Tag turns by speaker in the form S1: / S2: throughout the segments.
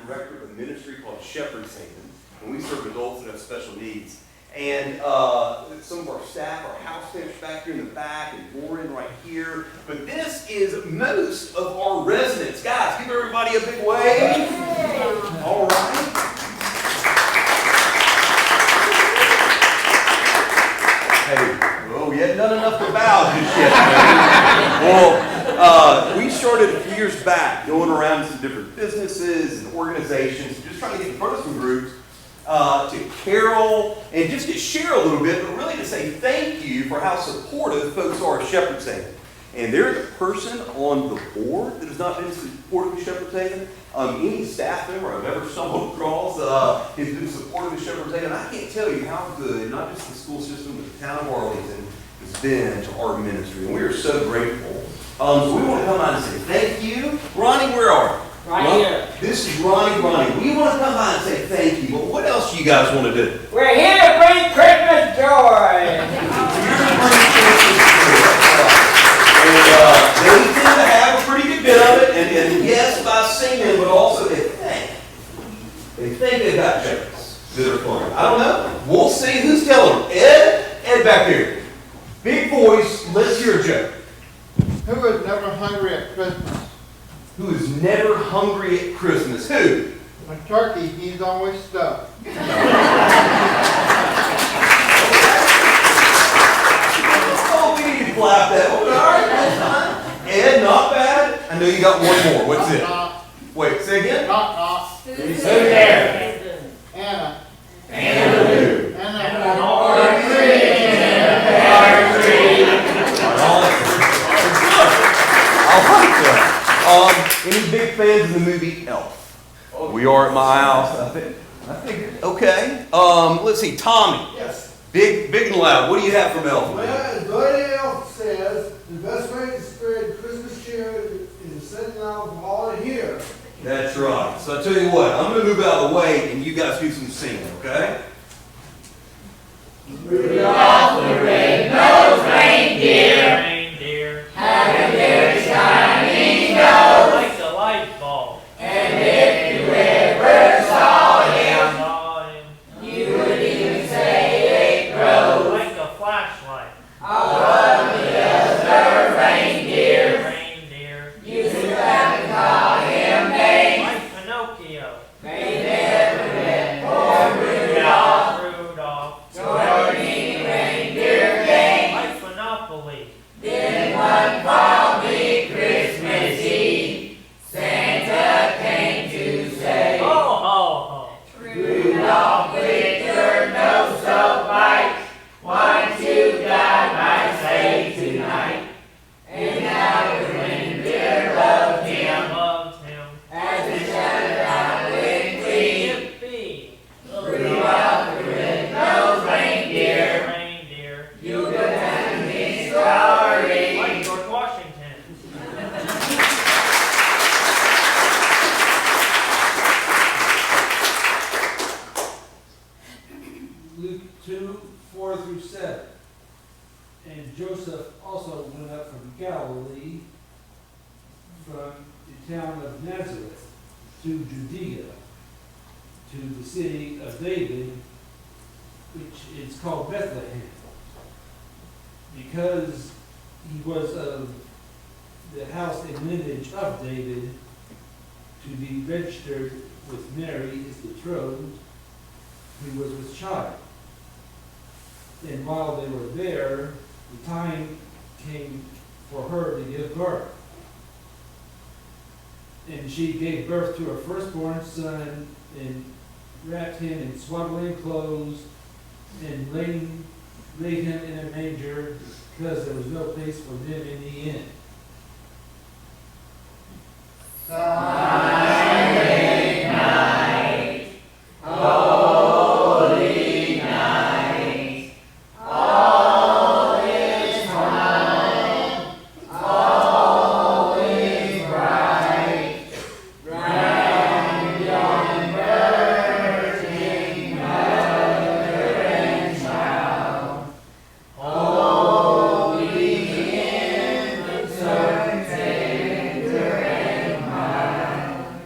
S1: director of a ministry called Shepherd's Haven, and we serve adults that have special needs. And some of our staff are house staff back here in the back, and Lauren right here. But this is most of our residents. Guys, give everybody a big wave. All right. Hey, well, we hadn't done enough to bow just yet. Well, we started a few years back going around to some different businesses and organizations, just trying to get in front of some groups to carol and just to share a little bit, but really to say thank you for how supportive folks are at Shepherd's Haven. And there's a person on the board that has not been supportive of Shepherd's Haven. Any staff member I've ever stumbled across has been supportive of Shepherd's Haven. I can't tell you how good, not just the school system, but the town of Arlington has been to our ministry. And we are so grateful. So we want to come out and say thank you. Ronnie, where are you?
S2: Right here.
S1: This is Ronnie. We want to come by and say thank you, but what else do you guys want to do?
S2: We're here to bring Christmas joy.
S1: And they tend to have a pretty good bit of it, and yes, by singing, but also they think they've got jokes that are funny. I don't know. We'll see who's telling them. Ed back here. Big voice, let's hear a joke.
S3: Who is never hungry at Christmas?
S1: Who is never hungry at Christmas? Who?
S3: A turkey, he's always stuffed.
S1: Oh, we need to clap that one. All right, that's fine. Ed, not bad. I know you got one more. What's it? Wait, say again?
S3: Knock.
S2: Who's there?
S3: Anna.
S2: Anna who?
S3: Anna.
S1: Any big fans of the movie Elf? We are at my house. I think. Okay. Let's see. Tommy.
S4: Yes.
S1: Big and loud. What do you have from Elf?
S4: Well, as Buddy Elf says, the best way to spread Christmas cheer is to sit down with all in here.
S1: That's right. So I tell you what, I'm going to move out of the way and you guys do some singing, okay?
S2: Rudolph the red-nosed reindeer, had a very shiny nose, like a light bulb. And if you ever saw him, you would even say it glows like a flashlight. But the other reindeer used to have to call him names like Pinocchio. They never met poor Rudolph. Joining reindeer game like Monopoly. Then one foggy Christmas Eve, Santa came to say, ho, ho, ho. Rudolph, with your nose so bright, won't you guide my sleigh tonight? And now the reindeer loved him, as they shouted out with glee, yippee. Rudolph, the red-nosed reindeer, you go down in history like George Washington.
S5: Luke 2:4-7. And Joseph also went up from Galilee, from the town of Nazareth to Judea, to the city of David, which is called Bethlehem, because he was of the house and lineage of David, to be registered with Mary, his betrothed, who was with child. And while they were there, the time came for her to give birth. And she gave birth to her firstborn son, and wrapped him in swaddling clothes, and laid him in a manger, because there was no place for them in the inn.
S2: Silent night, holy night, all is calm, all is bright, round yon virgin mother and child, holy infant, so tender and mild.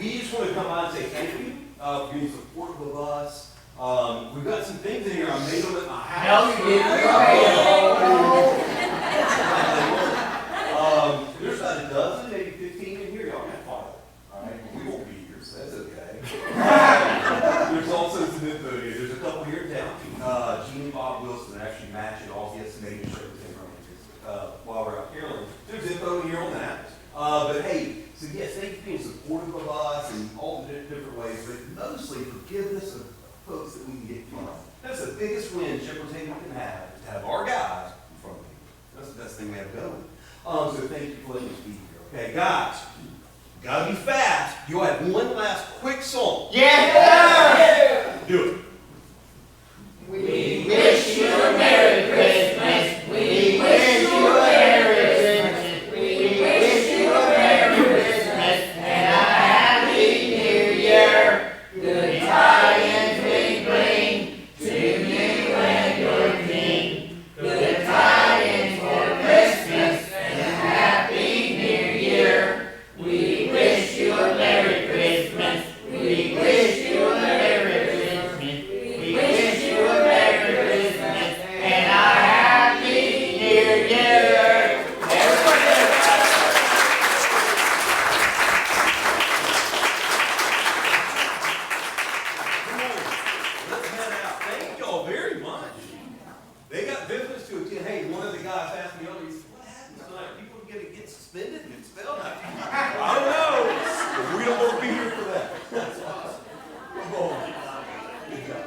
S1: we just want to come out and say thank you for being supportive of us. We've got some things in here. I made them at my house. There's about a dozen, maybe 15 in here. Y'all can follow. All right, we won't be here, so that's okay. There's also some info here. There's a couple here in town. Gene and Bob Wilson actually match it all. He has to make sure everything runs while we're out here. There's info here on that. But hey, so yes, thank you for being supportive of us in all the different ways, but mostly forgiveness of folks that we can get from. That's the biggest win Chipperton can have, is to have our guys in front of you. That's the best thing we have going. So thank you for letting us be here. Okay, guys, gotta be fast. You'll have one last quick song.
S2: Yeah!
S1: Do it.
S2: We wish you a Merry Christmas. We wish you a Merry Christmas. We wish you a Merry Christmas and a Happy New Year. Good tidings we bring to you and your king. Good tidings for Christmas and a Happy New Year. We wish you a Merry Christmas. We wish you a Merry Christmas. We wish you a Merry Christmas and a Happy New Year. Everybody.
S1: Come on, let's head out. Thank y'all very much. They got business to attend. Hey, one of the guys asked me earlier, he said, what happens tonight? People get suspended and expelled? I don't know. But we don't want to be here for that. That's awesome. Come on. Good job.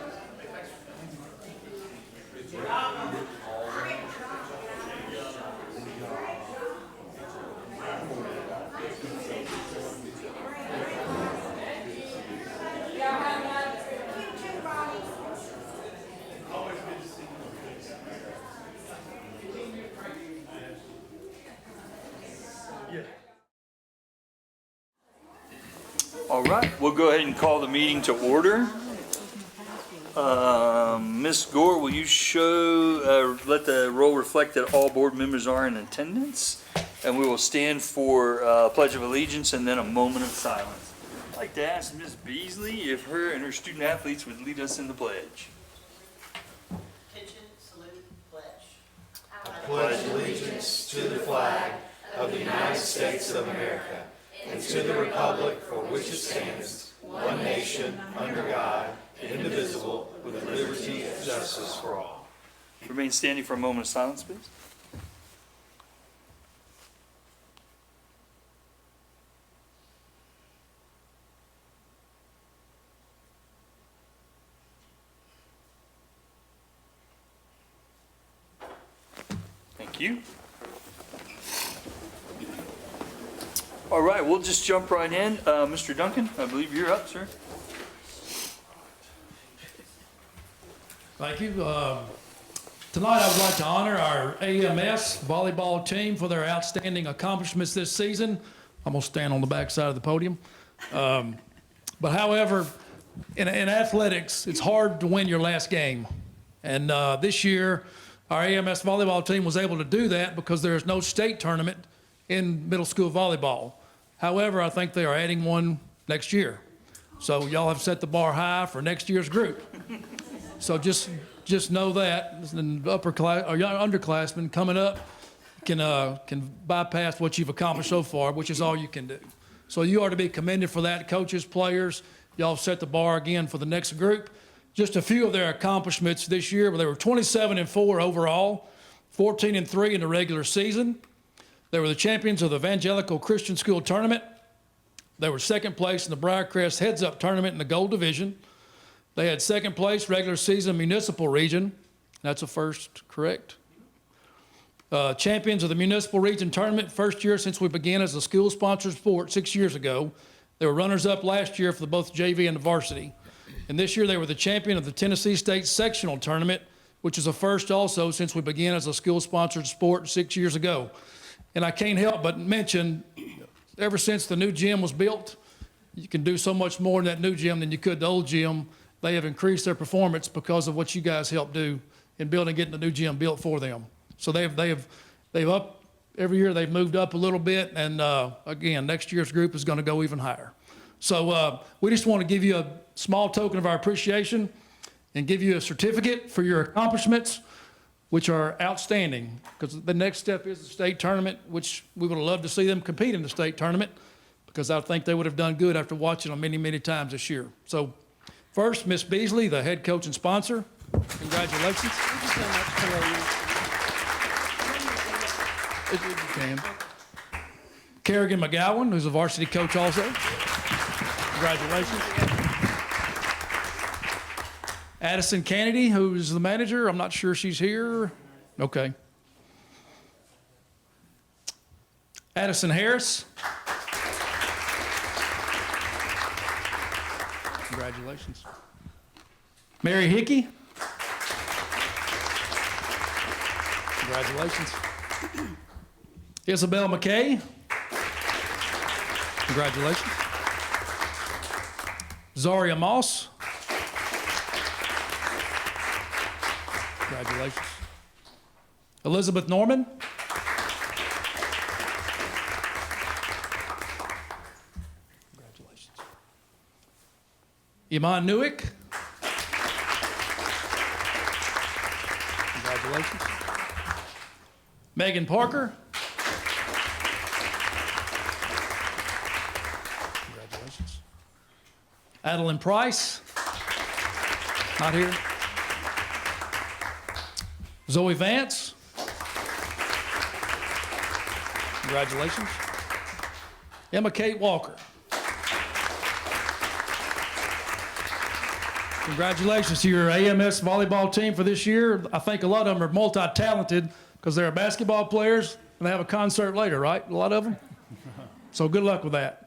S6: All right, we'll go ahead and call the meeting to order. Ms. Gore, will you show, let the roll reflect that all board members are in attendance? And we will stand for Pledge of Allegiance and then a moment of silence. I'd like to ask Ms. Beasley if her and her student athletes would lead us in the pledge.
S7: Attention, salute, pledge.
S8: Pledge allegiance to the flag of the United States of America and to the republic for which it stands, one nation, under God, indivisible, with liberty and justice for all.
S6: Remain standing for a moment of silence, please. Thank you. All right, we'll just jump right in. Mr. Duncan, I believe you're up, sir.
S9: Thank you. Tonight I would like to honor our AMS volleyball team for their outstanding accomplishments this season. I'm going to stand on the back side of the podium. But however, in athletics, it's hard to win your last game. And this year, our AMS volleyball team was able to do that because there is no state tournament in middle school volleyball. However, I think they are adding one next year. So y'all have set the bar high for next year's group. So just know that, and upper class or underclassmen coming up can bypass what you've accomplished so far, which is all you can do. So you are to be commended for that, coaches, players. Y'all set the bar again for the next group. Just a few of their accomplishments this year, but they were 27-4 overall, 14-3 in the regular season. They were the champions of the Evangelical Christian School Tournament. They were second place in the Briarcrest Heads Up Tournament in the Gold Division. They had second place regular season municipal region. That's a first, correct? Champions of the municipal region tournament, first year since we began as a school-sponsored sport 6 years ago. They were runners-up last year for both JV and the varsity. And this year they were the champion of the Tennessee State sectional tournament, which is a first also since we began as a school-sponsored sport 6 years ago. And I can't help but mention, ever since the new gym was built, you can do so much more in that new gym than you could the old gym. They have increased their performance because of what you guys helped do in building, getting the new gym built for them. So they've up every year. They've moved up a little bit, and again, next year's group is going to go even higher. So we just want to give you a small token of our appreciation and give you a certificate for your accomplishments, which are outstanding, because the next step is the state tournament, which we would love to see them compete in the state tournament, because I think they would have done good after watching them many, many times this year. So first, Miss Beasley, the head coach and sponsor, congratulations.
S2: Thank you so much, Corey.
S9: If you can. Kerrigan McGowan, who's a varsity coach also. Congratulations. Addison Kennedy, who's the manager. I'm not sure she's here. Okay. Addison Harris. Congratulations. Mary Hickey. Congratulations. Isabel McKay. Congratulations. Zaria Moss. Congratulations. Elizabeth Norman. Congratulations. Iman Newick. Congratulations. Megan Parker. Congratulations. Adeline Price. Not here. Zoe Vance. Congratulations. Emma Kate Walker. Congratulations to your AMS volleyball team for this year. I think a lot of them are multi-talented because they're basketball players and they have a concert later, right? A lot of them. So good luck with that.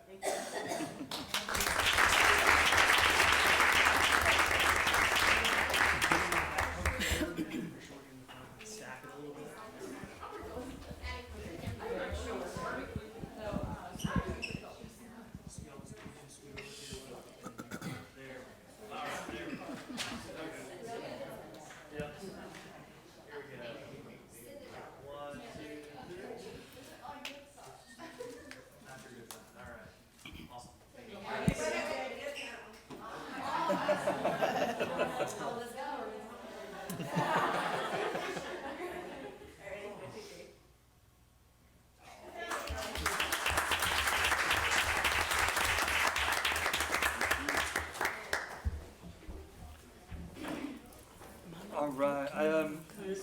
S6: All right.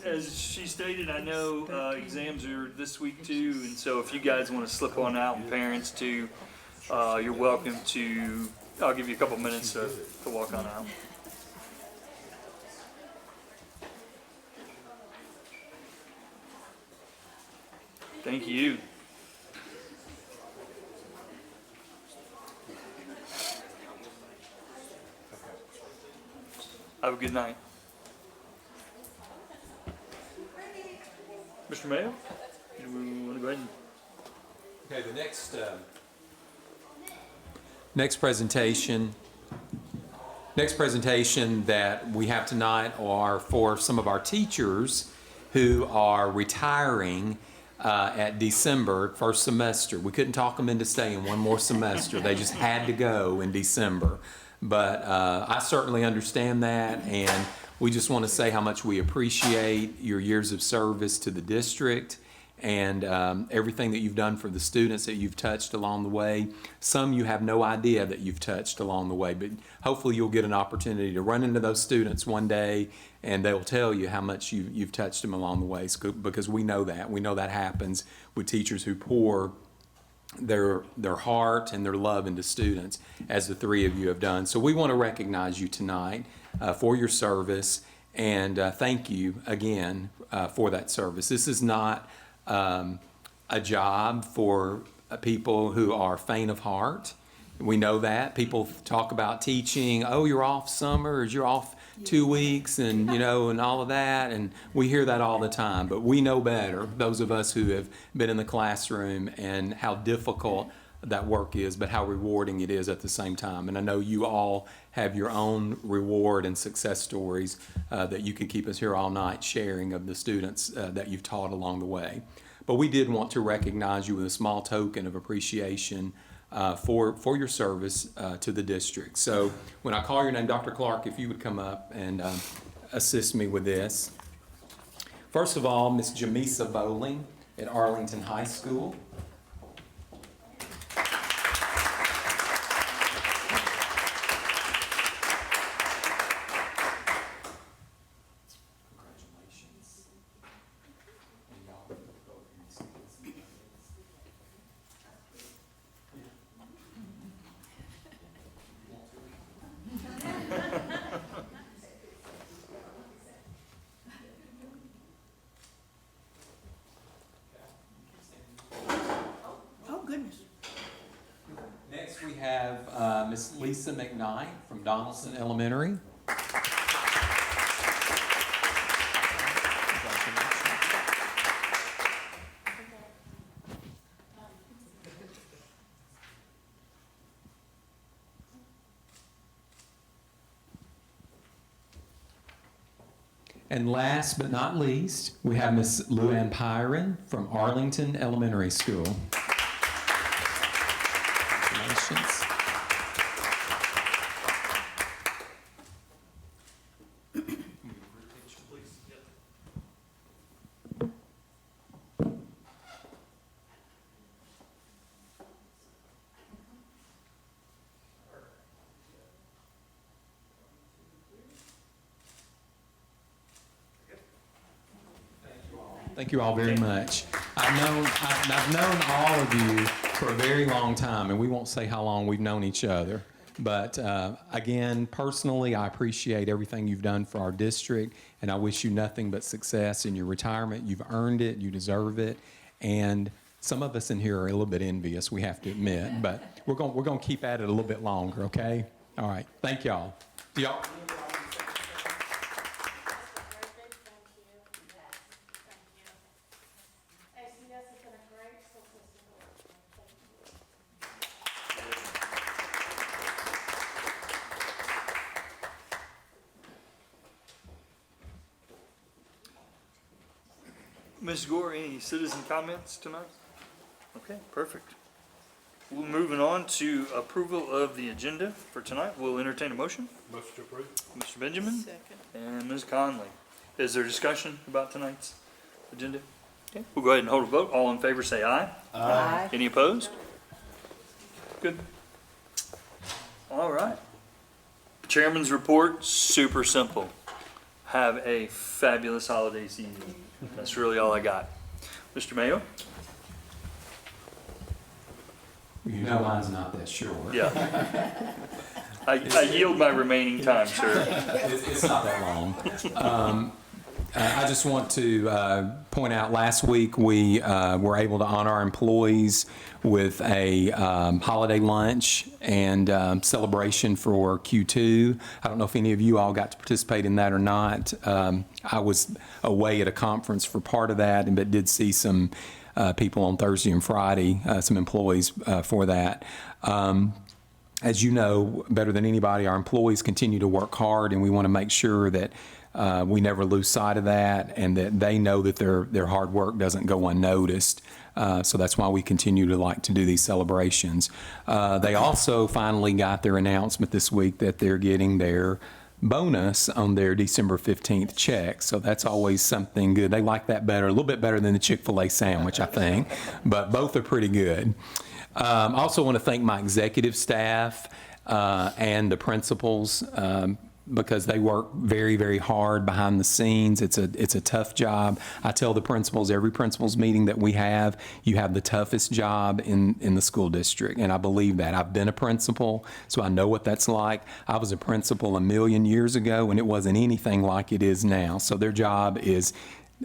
S6: As she stated, I know exams are this week too, and so if you guys want to slip on out, and parents too, you're welcome to. I'll give you a couple minutes to walk on out. Thank you. Have a good night. Mr. Mayo, do we want to go ahead and...
S10: Okay, the next presentation that we have tonight are for some of our teachers who are retiring at December, first semester. We couldn't talk them into staying one more semester. They just had to go in December. But I certainly understand that, and we just want to say how much we appreciate your years of service to the district and everything that you've done for the students that you've touched along the way. Some you have no idea that you've touched along the way, but hopefully you'll get an opportunity to run into those students one day and they'll tell you how much you've touched them along the way, because we know that. We know that happens with teachers who pour their heart and their love into students, as the three of you have done. So we want to recognize you tonight for your service, and thank you again for that service. This is not a job for people who are faint of heart. We know that. People talk about teaching, oh, you're off summers, you're off 2 weeks, and and all of that, and we hear that all the time. But we know better, those of us who have been in the classroom, and how difficult that work is, but how rewarding it is at the same time. And I know you all have your own reward and success stories that you could keep us here all night sharing of the students that you've taught along the way. But we did want to recognize you with a small token of appreciation for your service to the district. So when I call your name, Dr. Clark, if you would come up and assist me with this. First of all, Miss Jamisa Bowling at Arlington High School. Congratulations. And y'all go over here and see this.
S7: Oh, goodness.
S10: Next, we have Miss Lisa McKnight from Donaldson Elementary. And last but not least, we have Miss Luann Pyron from Arlington Elementary School. Congratulations. Thank you all very much. I've known all of you for a very long time, and we won't say how long we've known each other. But again, personally, I appreciate everything you've done for our district, and I wish you nothing but success in your retirement. You've earned it, you deserve it, and some of us in here are a little bit envious, we have to admit, but we're going to keep at it a little bit longer, okay? All right, thank y'all. Y'all.
S6: Ms. Gore, any citizen comments tonight? Okay, perfect. We're moving on to approval of the agenda for tonight. We'll entertain a motion.
S8: Motion to approve.
S6: Mr. Benjamin
S7: Second.
S6: and Ms. Conley. Is there discussion about tonight's agenda? Okay, we'll go ahead and hold a vote. All in favor say aye.
S7: Aye.
S6: Any opposed? Good. All right. Chairman's report, super simple. Have a fabulous holiday season. That's really all I got. Mr. Mayo?
S10: You know mine's not that short.
S6: Yeah. I yield my remaining time, sir.
S10: It's not that long. I just want to point out, last week we were able to honor our employees with a holiday lunch and celebration for Q2. I don't know if any of you all got to participate in that or not. I was away at a conference for part of that, but did see some people on Thursday and Friday, some employees for that. As you know better than anybody, our employees continue to work hard, and we want to make sure that we never lose sight of that, and that they know that their hard work doesn't go unnoticed. So that's why we continue to like to do these celebrations. They also finally got their announcement this week that they're getting their bonus on their December 15th check. So that's always something good. They like that better, a little bit better than the Chick-fil-A sandwich, I think, but both are pretty good. I also want to thank my executive staff and the principals, because they work very, very hard behind the scenes. It's a tough job. I tell the principals, every principals meeting that we have, you have the toughest job in the school district, and I believe that. I've been a principal, so I know what that's like. I was a principal a million years ago, and it wasn't anything like it is now. So their job is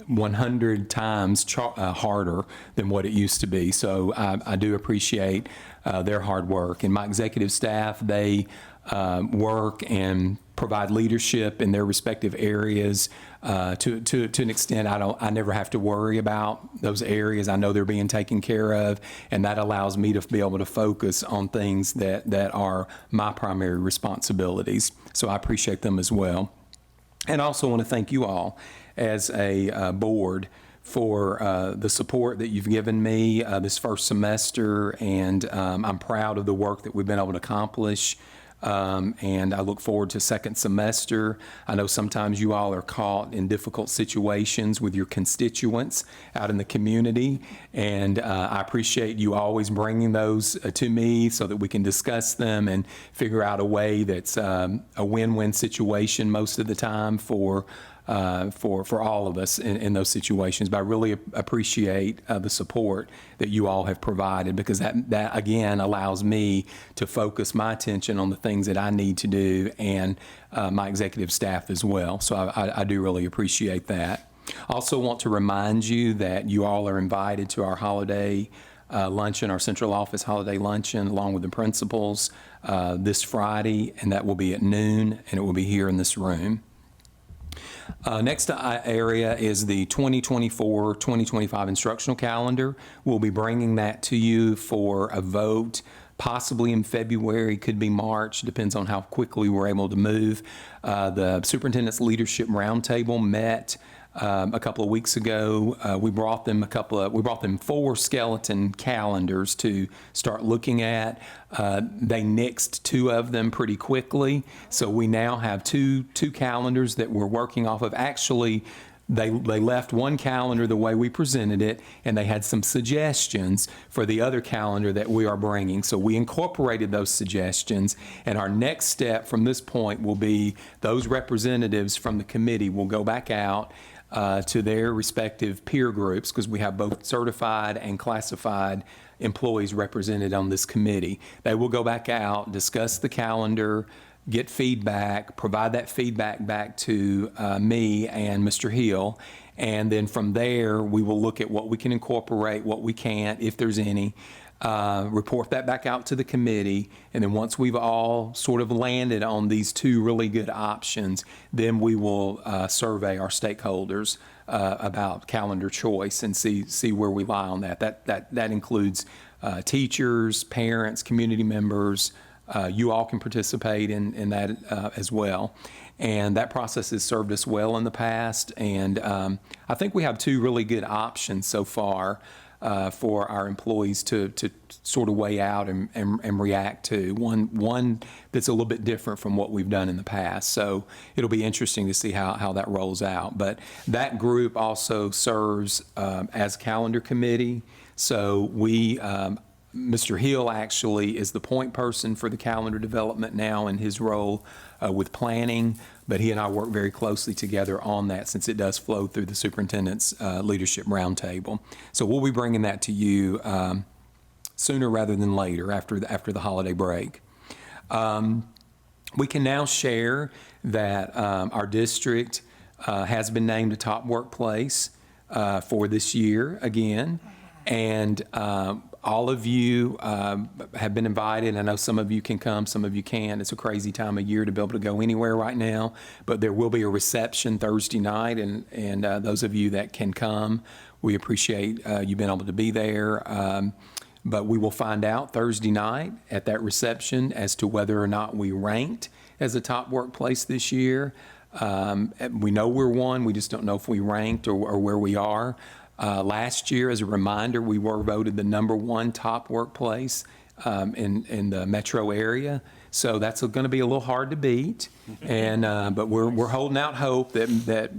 S10: 100 times harder than what it used to be. So I do appreciate their hard work. And my executive staff, they work and provide leadership in their respective areas to an extent I never have to worry about those areas. I know they're being taken care of, and that allows me to be able to focus on things that are my primary responsibilities. So I appreciate them as well. And I also want to thank you all as a board for the support that you've given me this first semester, and I'm proud of the work that we've been able to accomplish. And I look forward to second semester. I know sometimes you all are caught in difficult situations with your constituents out in the community, and I appreciate you always bringing those to me so that we can discuss them and figure out a way that's a win-win situation most of the time for all of us in those situations. But I really appreciate the support that you all have provided, because that again allows me to focus my attention on the things that I need to do, and my executive staff as well. So I do really appreciate that. I also want to remind you that you all are invited to our holiday luncheon, our central office holiday luncheon, along with the principals this Friday, and that will be at noon, and it will be here in this room. Next area is the 2024-2025 instructional calendar. We'll be bringing that to you for a vote, possibly in February, could be March, depends on how quickly we're able to move. The Superintendent's Leadership Roundtable met a couple of weeks ago. We brought them 4 skeleton calendars to start looking at. They nixed 2 of them pretty quickly, so we now have two calendars that we're working off of. Actually, they left one calendar the way we presented it, and they had some suggestions for the other calendar that we are bringing. So we incorporated those suggestions, and our next step from this point will be those representatives from the committee will go back out to their respective peer groups, because we have both certified and classified employees represented on this committee. They will go back out, discuss the calendar, get feedback, provide that feedback back to me and Mr. Hill, and then from there we will look at what we can incorporate, what we can't, if there's any, report that back out to the committee, and then once we've all sort of landed on these 2 really good options, then we will survey our stakeholders about calendar choice and see where we lie on that. That includes teachers, parents, community members. You all can participate in that as well. And that process has served us well in the past, and I think we have 2 really good options so far for our employees to sort of weigh out and react to. One that's a little bit different from what we've done in the past. So it'll be interesting to see how that rolls out. But that group also serves as calendar committee. So Mr. Hill actually is the point person for the calendar development now in his role with planning, but he and I work very closely together on that, since it does flow through the Superintendent's Leadership Roundtable. So we'll be bringing that to you sooner rather than later, after the holiday break. We can now share that our district has been named a top workplace for this year again, and all of you have been invited. I know some of you can come, some of you can't. It's a crazy time of year to be able to go anywhere right now, but there will be a reception Thursday night, and those of you that can come, we appreciate you being able to be there. But we will find out Thursday night at that reception as to whether or not we ranked as a top workplace this year. We know we're one, we just don't know if we ranked or where we are. Last year, as a reminder, we were voted the #1 top workplace in the metro area. So that's going to be a little hard to beat, and but we're holding out hope that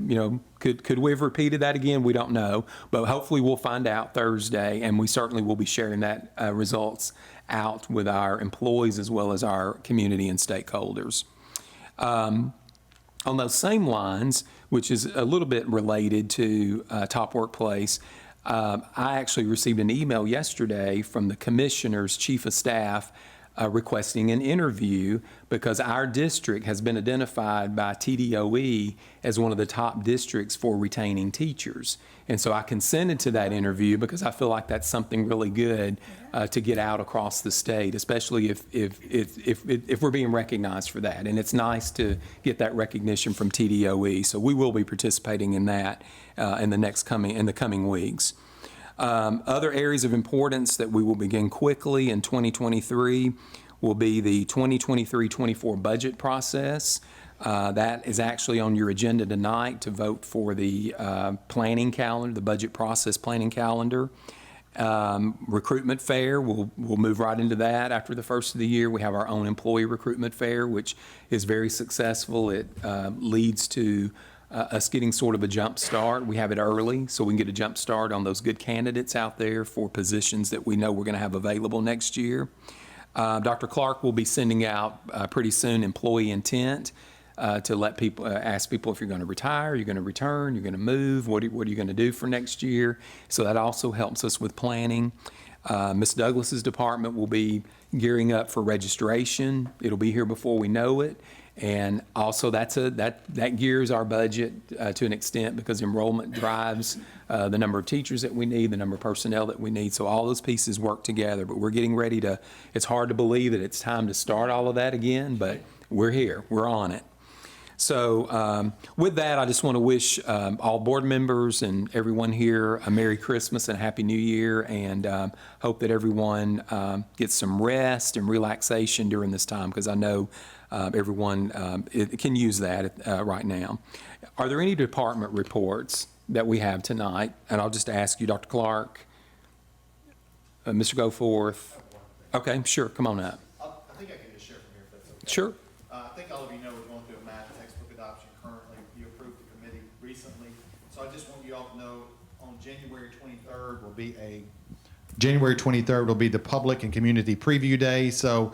S10: could we have repeated that again? We don't know, but hopefully we'll find out Thursday, and we certainly will be sharing that results out with our employees as well as our community and stakeholders. On those same lines, which is a little bit related to top workplace, I actually received an email yesterday from the Commissioner's Chief of Staff requesting an interview, because our district has been identified by TDOE as one of the top districts for retaining teachers. And so I consented to that interview because I feel like that's something really good to get out across the state, especially if we're being recognized for that. And it's nice to get that recognition from TDOE. So we will be participating in that in the coming weeks. Other areas of importance that we will begin quickly in 2023 will be the 2023-24 budget process. That is actually on your agenda tonight to vote for the planning calendar, the budget process planning calendar. Recruitment fair, we'll move right into that after the first of the year. We have our own employee recruitment fair, which is very successful. It leads to us getting sort of a jump start. We have it early, so we can get a jump start on those good candidates out there for positions that we know we're going to have available next year. Dr. Clark will be sending out pretty soon employee intent to let people, ask people if you're going to retire, you're going to return, you're going to move, what are you going to do for next year? So that also helps us with planning. Ms. Douglas's department will be gearing up for registration. It'll be here before we know it. And also that gears our budget to an extent because enrollment drives the number of teachers that we need, the number of personnel that we need. So all those pieces work together, but we're getting ready to, it's hard to believe that it's time to start all of that again, but we're here, we're on it. So with that, I just want to wish all board members and everyone here a Merry Christmas and Happy New Year, and hope that everyone gets some rest and relaxation during this time, because I know everyone can use that right now. Are there any department reports that we have tonight? And I'll just ask you, Dr. Clark, Mr. Goforth. Okay, sure, come on up.
S11: I think I can just share from here if that's okay.
S10: Sure.
S11: I think all of you know we're going through a math textbook adoption currently. You approved the committee recently. So I just want you all to know on January 23rd will be the public and community preview day. So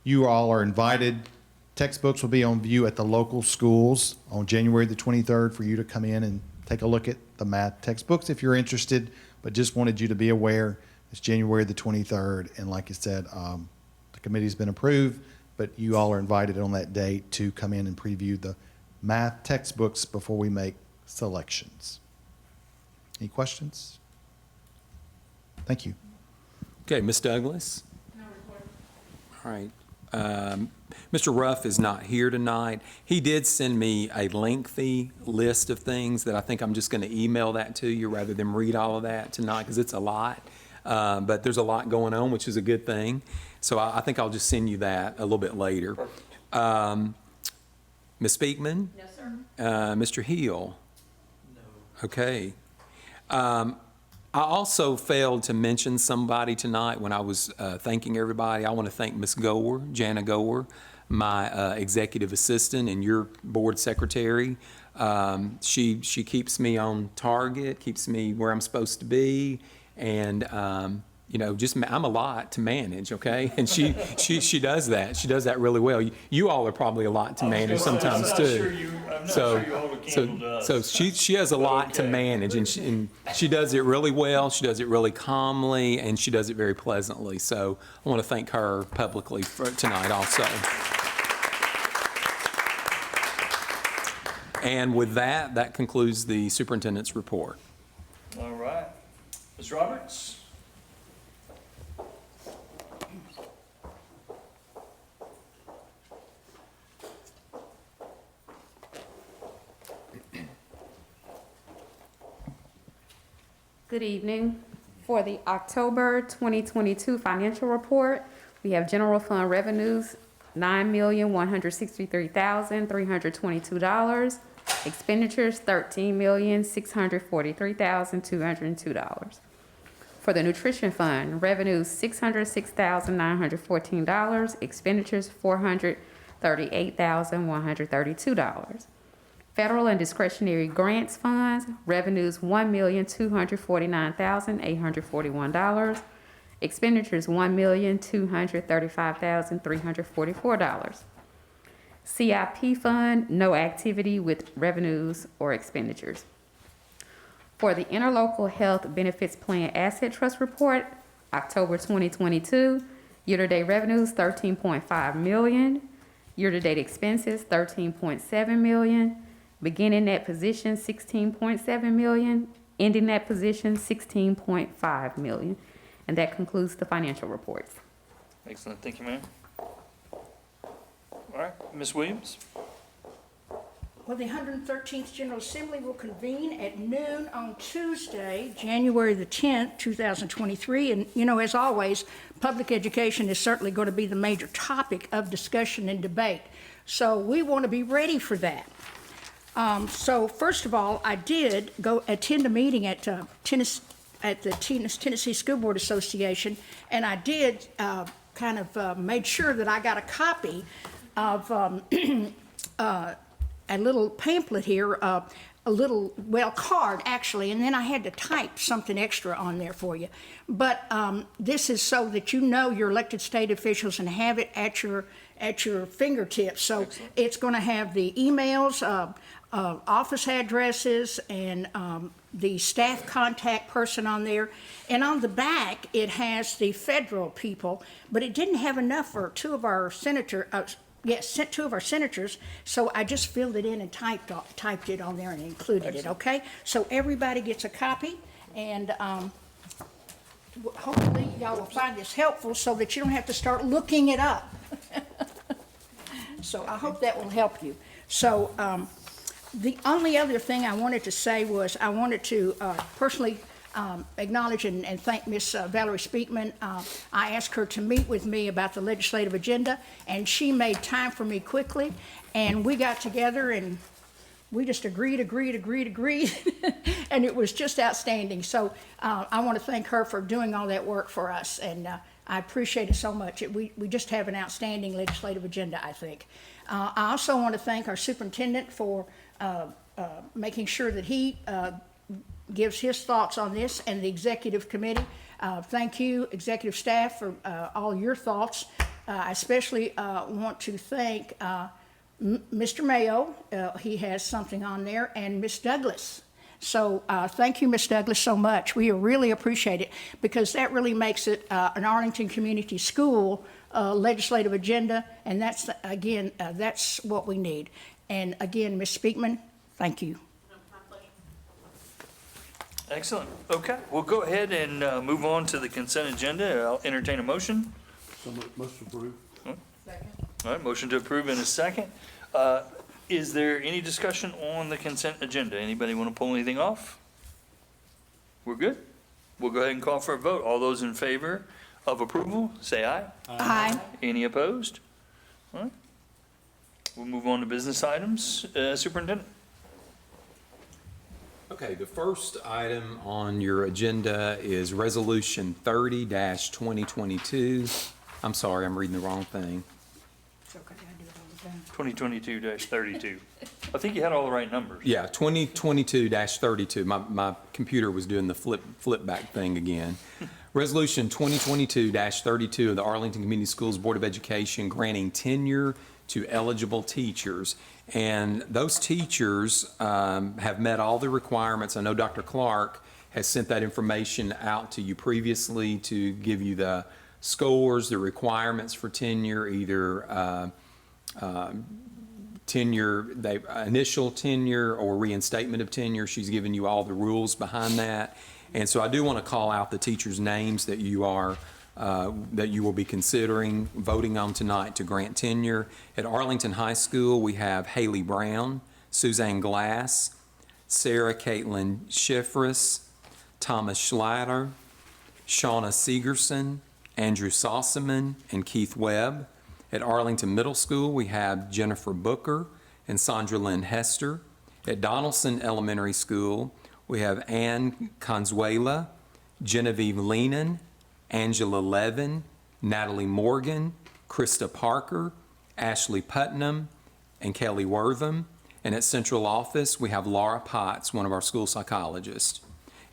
S11: you all are invited. Textbooks will be on view at the local schools on January the 23rd for you to come in and take a look at the math textbooks if you're interested, but just wanted you to be aware it's January the 23rd. And like I said, the committee's been approved, but you all are invited on that date to come in and preview the math textbooks before we make selections. Any questions? Thank you.
S10: Okay, Ms. Douglas? No report. All right. Mr. Ruff is not here tonight. He did send me a lengthy list of things that I think I'm just going to email that to you rather than read all of that tonight, because it's a lot. But there's a lot going on, which is a good thing. So I think I'll just send you that a little bit later. Ms. Speakman?
S7: No, sir.
S10: Mr. Heel? No. Okay. I also failed to mention somebody tonight when I was thanking everybody. I want to thank Ms. Gower, Jana Gower, my executive assistant and your board secretary. She keeps me on target, keeps me where I'm supposed to be, and you know, I'm a lot to manage, okay? And she does that. She does that really well. You all are probably a lot to manage sometimes too. So she has a lot to manage, and she does it really well. She does it really calmly, and she does it very pleasantly. So I want to thank her publicly for tonight also. And with that, that concludes the superintendent's report.
S6: All right. Ms. Roberts?
S12: Good evening. For the October 2022 financial report, we have general fund revenues, $9,163,322. Expenditures, $13,643,202. For the nutrition fund, revenues, $606,914. Expenditures, $438,132. Federal and discretionary grants funds, revenues $1,249,841. Expenditures $1,235,344. CIP fund, no activity with revenues or expenditures. For the Interlocal Health Benefits Plan Asset Trust Report, October 2022, year-to-date revenues $13.5 million, year-to-date expenses $13.7 million, beginning net position $16.7 million, ending net position $16.5 million. And that concludes the financial reports.
S6: Excellent. Thank you, ma'am. All right. Ms. Williams?
S13: Well, the 113th General Assembly will convene at noon on Tuesday, January the 10th, 2023. And, you know, as always, public education is certainly going to be the major topic of discussion and debate. So we want to be ready for that. So first of all, I did go attend a meeting at the Tennessee School Board Association, and I did made sure that I got a copy of a little pamphlet here, card actually, and then I had to type something extra on there for you. But this is so that you know your elected state officials and have it at your fingertips. So it's going to have the emails, office addresses, and the staff contact person on there. And on the back, it has the federal people, but it didn't have enough for two of our senators, so I just filled it in and typed it on there and included it, okay? So everybody gets a copy, and hopefully y'all will find this helpful so that you don't have to start looking it up. So I hope that will help you. So the only other thing I wanted to say was I wanted to personally acknowledge and thank Miss Valerie Speakman. I asked her to meet with me about the legislative agenda, and she made time for me quickly, and we got together and we just agreed, and it was just outstanding. So I want to thank her for doing all that work for us, and I appreciate it so much. We just have an outstanding legislative agenda, I think. I also want to thank our superintendent for making sure that he gives his thoughts on this, and the executive committee. Thank you, executive staff, for all your thoughts. I especially want to thank Mr. Mayo. He has something on there, and Miss Douglas. So thank you, Miss Douglas, so much. We really appreciate it, because that really makes it an Arlington Community School legislative agenda, and that's, again, that's what we need. And again, Ms. Speakman, thank you.
S6: Excellent. Okay, we'll go ahead and move on to the consent agenda. I'll entertain a motion.
S8: Motion approved.
S13: Second.
S6: All right, motion to approve in a second. Is there any discussion on the consent agenda? Anybody want to pull anything off? We're good? We'll go ahead and call for a vote. All those in favor of approval, say aye.
S13: Aye.
S6: Any opposed? All right. We'll move on to business items. Superintendent.
S10: Okay, the first item on your agenda is Resolution 30-2022. I'm sorry, I'm reading the wrong thing.
S13: It's okay, I do it all the time.
S6: 2022-32. I think you had all the right numbers.
S10: Yeah, 2022-32. My computer was doing the flip back thing again. Resolution 2022-32 of the Arlington Community Schools Board of Education granting tenure to eligible teachers. And those teachers have met all the requirements. I know Dr. Clark has sent that information out to you previously to give you the scores, the requirements for tenure, either initial tenure or reinstatement of tenure. She's given you all the rules behind that. And so I do want to call out the teachers' names that you are that you will be considering voting on tonight to grant tenure. At Arlington High School, we have Haley Brown, Suzanne Glass, Sarah Caitlin Schifris, Thomas Schlatter, Shauna Segerson, Andrew Sossaman, and Keith Webb. At Arlington Middle School, we have Jennifer Booker and Sandra Lynn Hester. At Donaldson Elementary School, we have Ann Consuela, Genevieve Leenan, Angela Levin, Natalie Morgan, Krista Parker, Ashley Putnam, and Kelly Wortham. And at Central Office, we have Laura Potts, one of our school psychologists.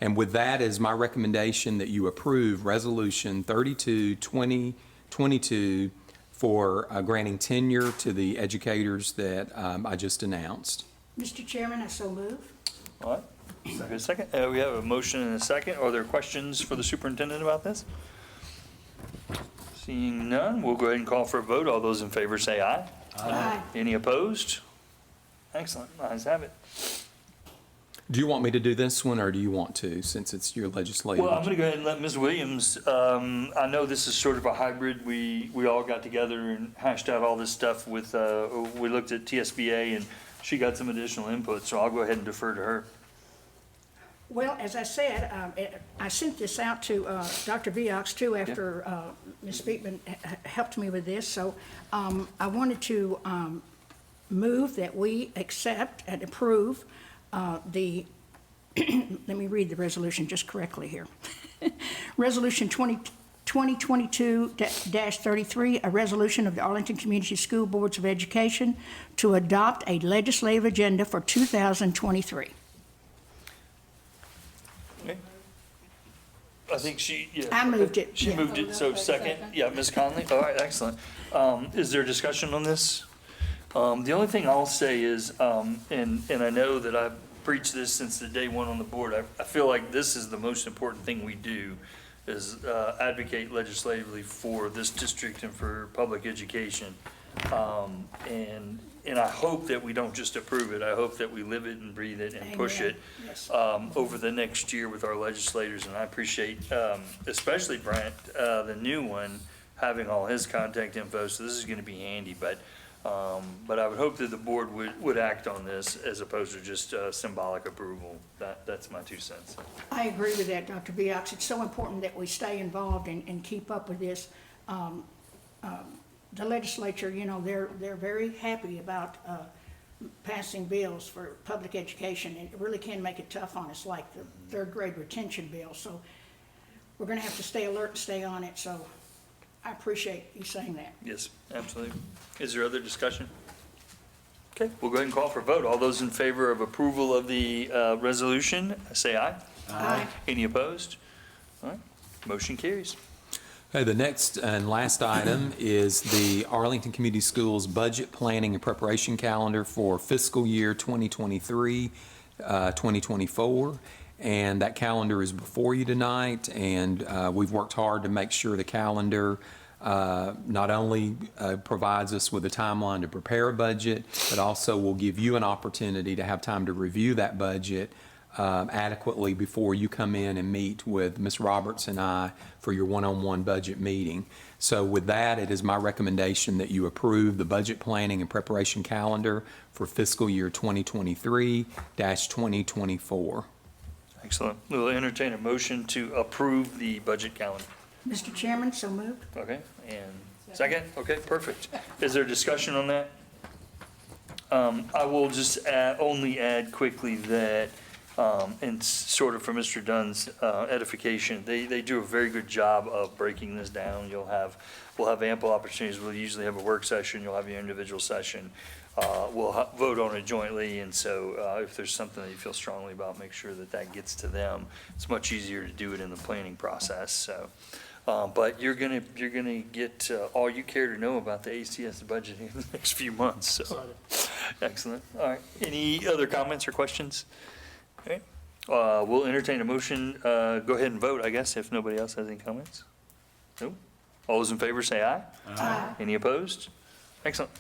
S10: And with that is my recommendation that you approve Resolution 32-2022 for granting tenure to the educators that I just announced.
S13: Mr. Chairman, I so move.
S6: All right. Second. We have a motion and a second. Are there questions for the superintendent about this? Seeing none, we'll go ahead and call for a vote. All those in favor say aye.
S13: Aye.
S6: Any opposed? Excellent. Ayes have it.
S10: Do you want me to do this one, or do you want to, since it's your legislative?
S6: Well, I'm going to go ahead and let Ms. Williams, I know this is sort of a hybrid. We all got together and hashed out all this stuff with, we looked at TSBA and she got some additional input, so I'll go ahead and defer to her.
S13: Well, as I said, I sent this out to Dr. Viox too after Ms. Speakman helped me with this. So I wanted to move that we accept and approve the, let me read the resolution just correctly here. Resolution 2022-33, a resolution of the Arlington Community School Boards of Education to adopt a legislative agenda for 2023.
S6: I think she, yeah.
S13: I moved it.
S6: She
S13: Yeah.
S6: moved it, so second, yeah, Ms. Conley, all right, excellent. Is there discussion on this? The only thing I'll say is, and I know that I've preached this since the day one on the board, I feel like this is the most important thing we do, is advocate legislatively for this district and for public education. And I hope that we don't just approve it, I hope that we live it and breathe it and push
S13: Amen.
S6: it
S13: Yes.
S6: over the next year with our legislators, and I appreciate, especially Brent, the new one, having all his contact info, so this is gonna be handy, but I would hope that the board would act on this as opposed to just symbolic approval. That's my 2 cents.
S13: I agree with that, Dr. Viox. It's so important that we stay involved and keep up with this. The legislature, you know, they're very happy about passing bills for public education, and it really can make it tough on us, like the third grade retention bill. So we're gonna have to stay alert and stay on it, so I appreciate you saying that.
S6: Yes, absolutely. Is there other discussion? Okay, we'll go ahead and call for a vote. All those in favor of approval of the resolution, say aye.
S13: Aye.
S6: Any opposed? All right, motion carries.
S10: Okay, the next and last item is the Arlington Community Schools Budget Planning and Preparation Calendar for fiscal year 2023, 2024. And that calendar is before you tonight, and we've worked hard to make sure the calendar not only provides us with a timeline to prepare a budget, but also will give you an opportunity to have time to review that budget adequately before you come in and meet with Ms. Roberts and I for your one-on-one budget meeting. So with that, it is my recommendation that you approve the budget planning and preparation calendar for fiscal year 2023-2024.
S6: Excellent. We'll entertain a motion to approve the budget calendar.
S13: Mr. Chairman, so moved.
S6: Okay, and second? Okay, perfect. Is there discussion on that? I will just only add quickly that, and sort of for Mr. Dunn's edification, they do a very good job of breaking this down. We'll have ample opportunities. We'll usually have a work session. You'll have your individual session. We'll vote on it jointly, and so if there's something that you feel strongly about, make sure that gets to them. It's much easier to do it in the planning process, so. But you're gonna get all you care to know about the ACS budget in the next few months, so. Excellent. All right. Any other comments or questions? Okay. We'll entertain a motion. Go ahead and vote, I guess, if nobody else has any comments. Nope. All those in favor say aye.
S13: Aye.
S6: Any opposed? Excellent.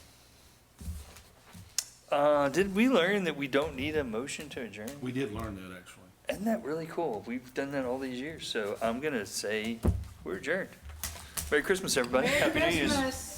S6: Did we learn that we don't need a motion to adjourn?
S14: We did learn that, actually.
S6: Isn't that really cool? We've done that all these years, so I'm gonna say we're adjourned. Merry Christmas, everybody. Happy New Year's.